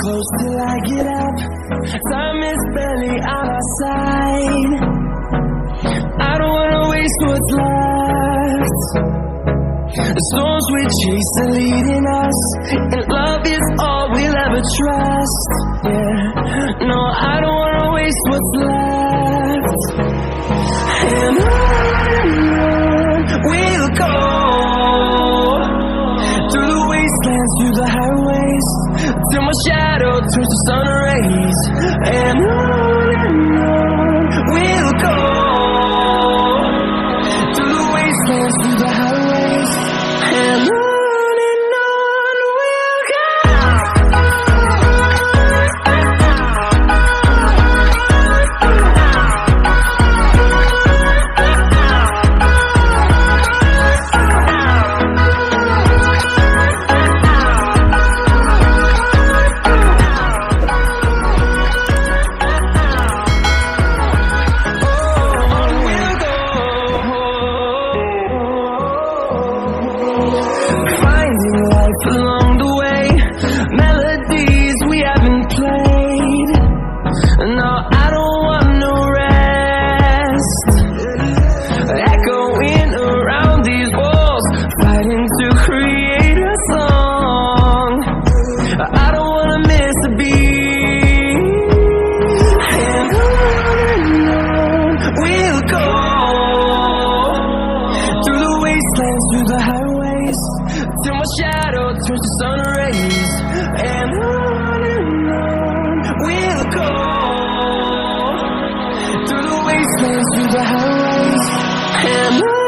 close till I get up. Time is barely on our side. I don't wanna waste what's left. The storms we chase are leading us, and love is all we'll ever trust. Yeah, no, I don't wanna waste what's left. And on we'll go, through the wastelands, through the highways, till my shadow turns to sun rays. And on we'll go, through the wastelands, through the highways, and on we'll go. Finding life along the way, melodies we haven't played. No, I don't want no rest. Echoing around these walls, fighting to create a song. I don't wanna miss a beat. And on we'll go, through the wastelands, through the highways, till my shadow turns to sun rays. And on we'll go, through the wastelands, through the highways, and on.